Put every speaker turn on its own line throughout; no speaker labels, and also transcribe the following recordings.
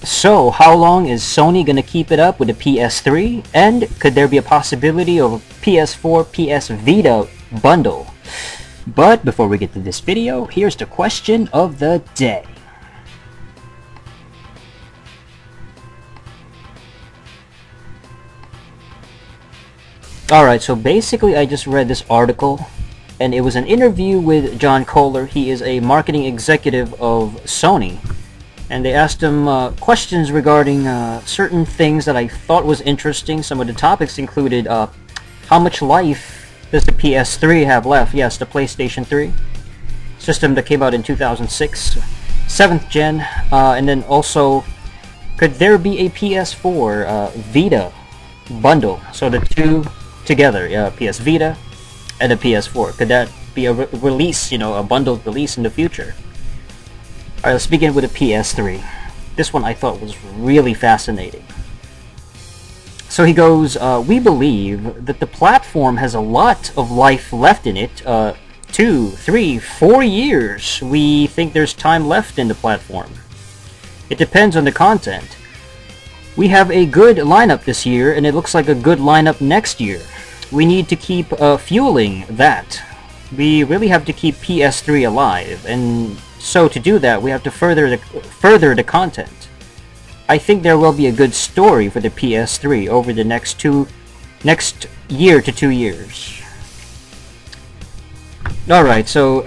So, how long is Sony gonna keep it up with the PS3? And could there be a possibility of a PS4, PS Vita bundle? But before we get to this video, here's the question of the day. Alright, so basically I just read this article, and it was an interview with John Koller. He is a marketing executive of Sony. And they asked him questions regarding certain things that I thought was interesting. Some of the topics included how much life does the PS3 have left? Yes, the PlayStation 3 system that came out in 2006, 7th gen. And then also, could there be a PS4 Vita bundle? So the two together, PS Vita and the PS4. Could that be a release, a bundled release in the future? Alright, let's begin with the PS3. This one I thought was really fascinating. So he goes, we believe that the platform has a lot of life left in it. 2, 3, 4 years. We think there's time left in the platform. It depends on the content. We have a good lineup this year, and it looks like a good lineup next year. We need to keep fueling that. We really have to keep PS3 alive, and so to do that, we have to further the content. I think there will be a good story for the PS3 over the next year to 2 years. Alright, so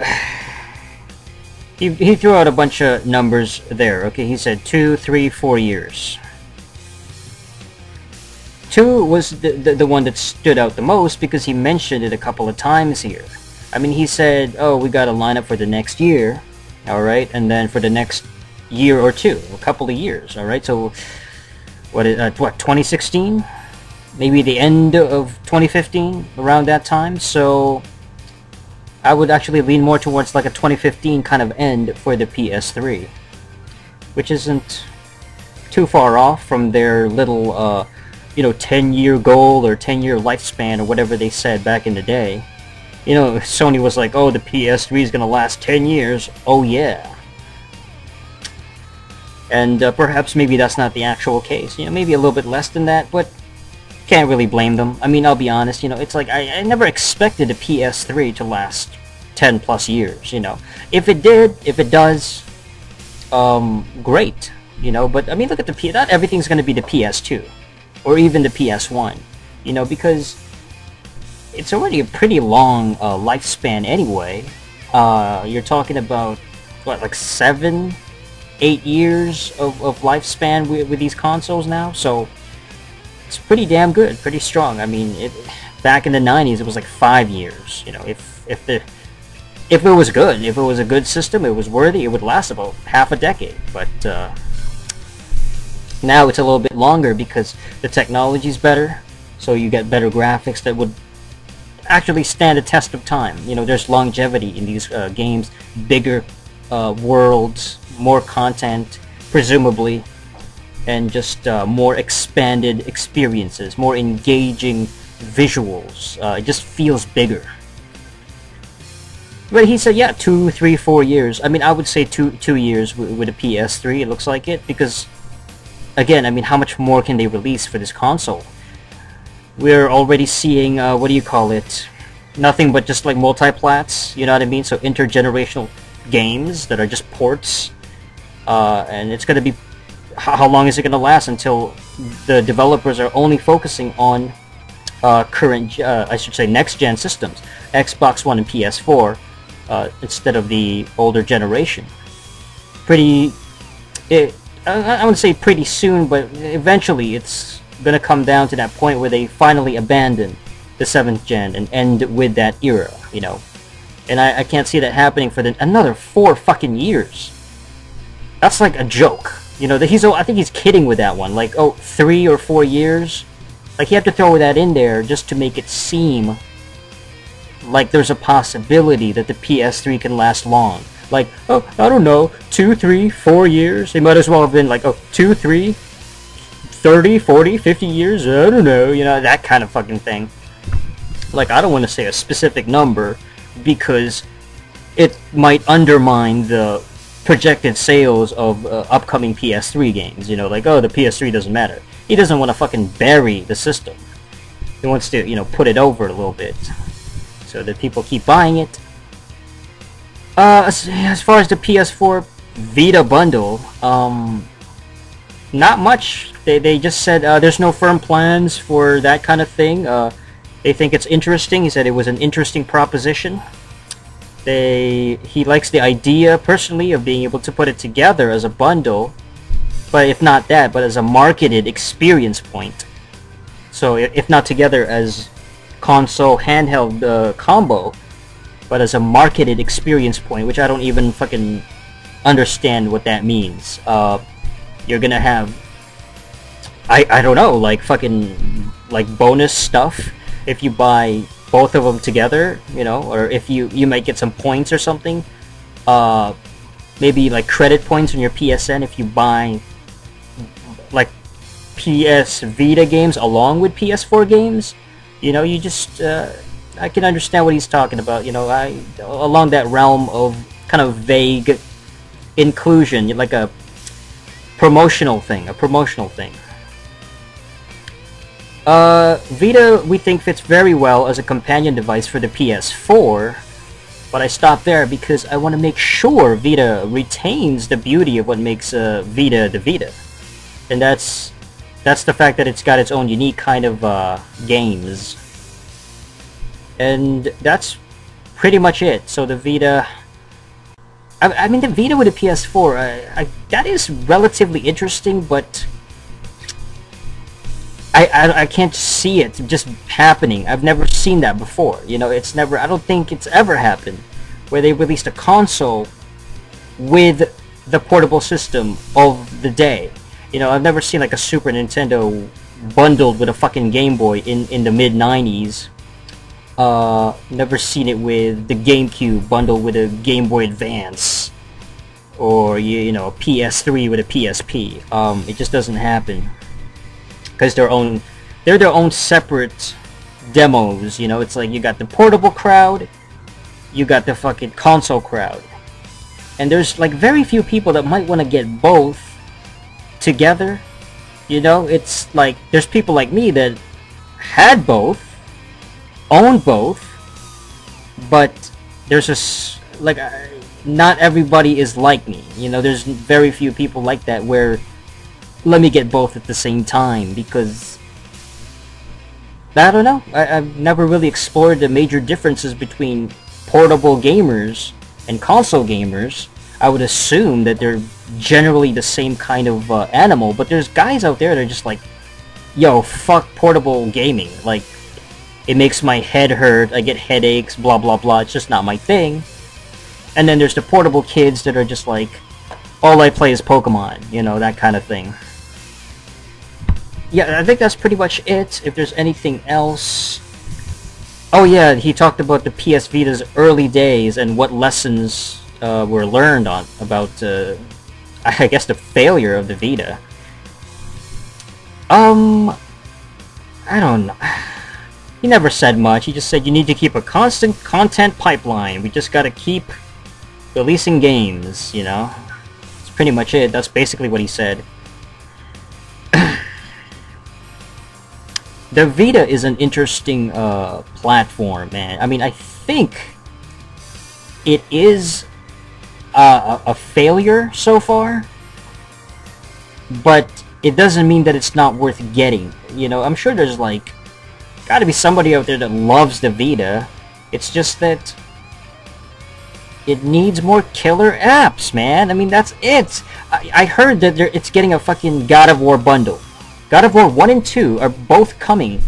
he threw out a bunch of numbers there. Okay, he said 2, 3, 4 years. 2 was the one that stood out the most because he mentioned it a couple of times here. I mean, he said, oh, we got a lineup for the next year. Alright, and then for the next year or two, a couple of years, alright, so what 2016? Maybe the end of 2015, around that time, so I would actually lean more towards like a 2015 kind of end for the PS3, which isn't too far off from their little, 10-year goal or 10-year lifespan or whatever they said back in the day. Sony was like, oh, the PS3 is going to last 10 years. Oh, yeah. And perhaps maybe that's not the actual case. Maybe a little bit less than that, but can't really blame them. I mean, I'll be honest, it's like I never expected a PS3 to last 10 plus years, If it did, if it does, great, But, I mean, look at not everything's going to be the PS2 or even the PS1, because it's already a pretty long lifespan anyway. You're talking about, what, like 7, 8 years of lifespan with these consoles now? So, it's pretty damn good, pretty strong. I mean, back in the 90s, it was like 5 years. If it was good, if it was a good system, it was worthy, it would last about half a decade. But now it's a little bit longer because the technology's better, so you get better graphics that would actually stand a test of time. There's longevity in these games, bigger worlds, more content, presumably, and just more expanded experiences, more engaging visuals. It just feels bigger. But he said, yeah, 2, 3, 4 years. I mean, I would say 2 years with a PS3. It looks like it because, again, I mean, how much more can they release for this console? We're already seeing, what do you call it? Nothing but just like multiplats, you know what I mean? So intergenerational games that are just ports. And it's going to be, how long is it going to last until the developers are only focusing on current, I should say next-gen systems, Xbox One and PS4, instead of the older generation. I wouldn't say pretty soon, but eventually it's gonna come down to that point where they finally abandon the 7th gen and end with that era, And I can't see that happening for another 4 fucking years. That's like a joke, I think he's kidding with that one. Like, oh, 3 or 4 years. Like, you have to throw that in there just to make it seem like there's a possibility that the PS3 can last long. Like, oh, I don't know, 2, 3, 4 years. They might as well have been like, oh, 2, 3. 30, 40, 50 years, I don't know, that kind of fucking thing. Like, I don't want to say a specific number because it might undermine the projected sales of upcoming PS3 games. You know, like, oh, the PS3 doesn't matter. He doesn't want to fucking bury the system. He wants to, you know, put it over a little bit so that people keep buying it. As far as the PS4 Vita bundle, not much. They just said there's no firm plans for that kind of thing. They think it's interesting. He said it was an interesting proposition. He likes the idea personally of being able to put it together as a bundle, but if not that, but as a marketed experience point. So if not together as console handheld combo, but as a marketed experience point, which I don't even fucking understand what that means. You're gonna have, I don't know, like fucking like bonus stuff if you buy both of them together, you know, or if you might get some points or something. Maybe like credit points on your PSN if you buy like PS Vita games along with PS4 games. You know, you just I can understand what he's talking about. You know, along that realm of kind of vague inclusion, like a promotional thing. Vita, we think, fits very well as a companion device for the PS4, but I stopped there because I want to make sure Vita retains the beauty of what makes Vita the Vita, and that's the fact that it's got its own unique kind of games, and that's pretty much it. So the Vita, I mean, the Vita with the PS4, that is relatively interesting, but I can't see it just happening. I've never seen that before. You know, it's never, I don't think it's ever happened where they released a console with the portable system of the day. You know, I've never seen like a Super Nintendo bundled with a fucking Game Boy in the mid-90s. Never seen it with the GameCube bundled with a Game Boy Advance, or you know, a PS3 with a PSP. It just doesn't happen because they're their own separate demos. You know, it's like you got the portable crowd, you got the fucking console crowd, and there's like very few people that might want to get both together. You know, it's like there's people like me that had both, owned both, but there's just like not everybody is like me. You know, there's very few people like that where let me get both at the same time, because I don't know, I've never really explored the major differences between portable gamers and console gamers. I would assume that they're generally the same kind of animal, but there's guys out there that are just like, yo, fuck portable gaming, like it makes my head hurt, I get headaches, blah blah blah, it's just not my thing. And then there's the portable kids that are just like, all I play is Pokemon, you know, that kind of thing. Yeah, I think that's pretty much it. If there's anything else... Oh yeah, he talked about the PS Vita's early days and what lessons were learned about, I guess, the failure of the Vita. I don't know. He never said much. He just said you need to keep a constant content pipeline. We just gotta keep releasing games, you know? That's pretty much it. That's basically what he said. The Vita is an interesting platform, man. I mean, I think it is a failure so far, but it doesn't mean that it's not worth getting. You know, I'm sure there's like gotta be somebody out there that loves the Vita. It's just that it needs more killer apps, man. I mean, that's it. I heard that it's getting a fucking God of War bundle. God of War 1 and 2 are both coming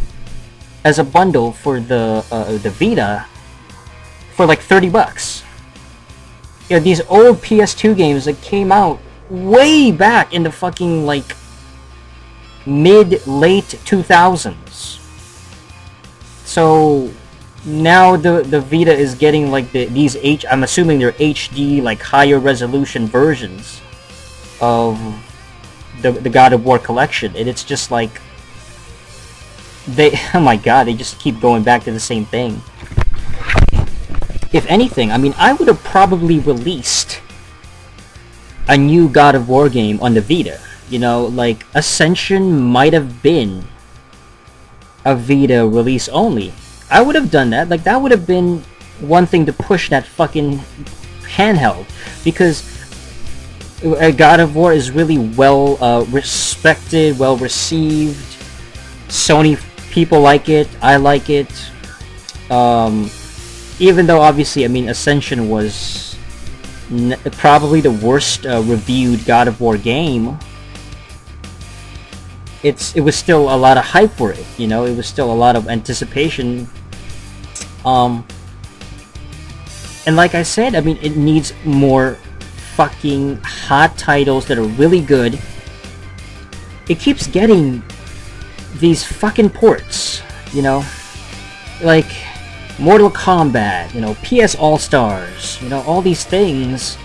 as a bundle for the Vita for like $30. You know, these old PS2 games that came out way back in the fucking like mid-late 2000s. So now the Vita is getting like these I'm assuming they're HD, like higher resolution versions of the God of War collection, and it's just like oh my god, they just keep going back to the same thing. If anything, I mean, I would have probably released a new God of War game on the Vita. You know, like Ascension might have been a Vita release only. I would have done that. Like, that would have been one thing to push that fucking handheld, because God of War is really well respected, well received. Sony people like it. I like it. Even though obviously, I mean, Ascension was probably the worst reviewed God of War game. It was still a lot of hype for it, you know. It was still a lot of anticipation. And like I said, I mean, it needs more fucking hot titles that are really good. It keeps getting these fucking ports, you know, like Mortal Kombat, you know, PS All-Stars, you know, all these things.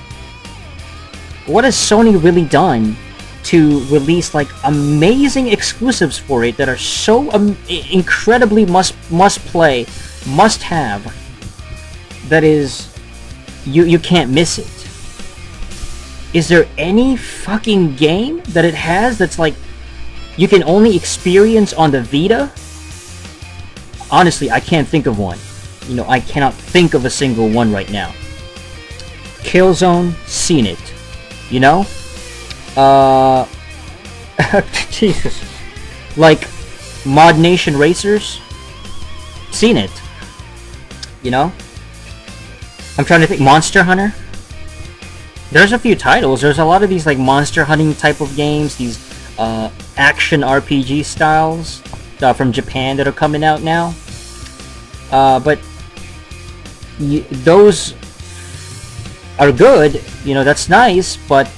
What has Sony really done to release like amazing exclusives for it that are so incredibly must play, must have, that is, you can't miss it? Is there any fucking game that it has that's like you can only experience on the Vita? Honestly, I can't think of one. You know, I cannot think of a single one right now. Killzone, seen it. You know? Jesus. Like, Mod Nation Racers, seen it. You know? I'm trying to think. Monster Hunter? There's a few titles. There's a lot of these, like, monster hunting type of games, these action RPG styles from Japan that are coming out now. But those are good, you know, that's nice, but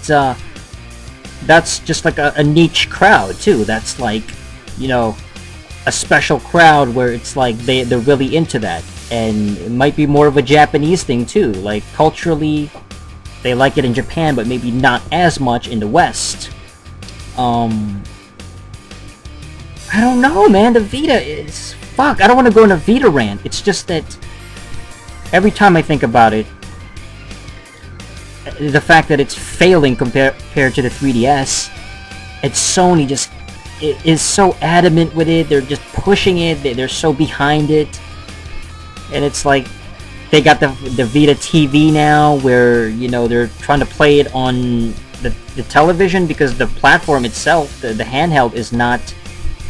that's just like a niche crowd too. That's like, you know, a special crowd where it's like they're really into that, and it might be more of a Japanese thing too. Like, culturally, they like it in Japan, but maybe not as much in the West. I don't know, man. The Vita is... Fuck, I don't want to go on a Vita rant. It's just that every time I think about it, the fact that it's failing compared to the 3DS, and Sony just is so adamant with it. They're just pushing it. They're so behind it. And it's like, they got the Vita TV now, where, you know, they're trying to play it on the television because the platform itself, the handheld, is not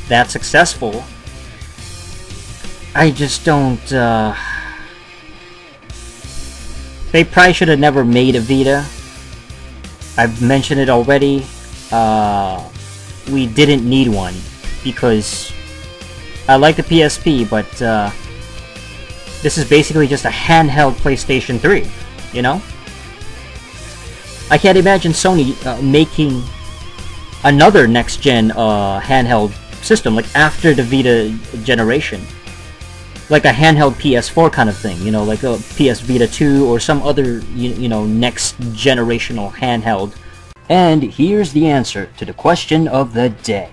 that successful. I just don't, they probably should have never made a Vita. I've mentioned it already. We didn't need one, because I like the PSP, but this is basically just a handheld PlayStation 3, you know? I can't imagine Sony making another next-gen handheld system, like after the Vita generation. Like a handheld PS4 kind of thing, you know, like a PS Vita 2 or some other, you know, next generational handheld. And here's the answer to the question of the day.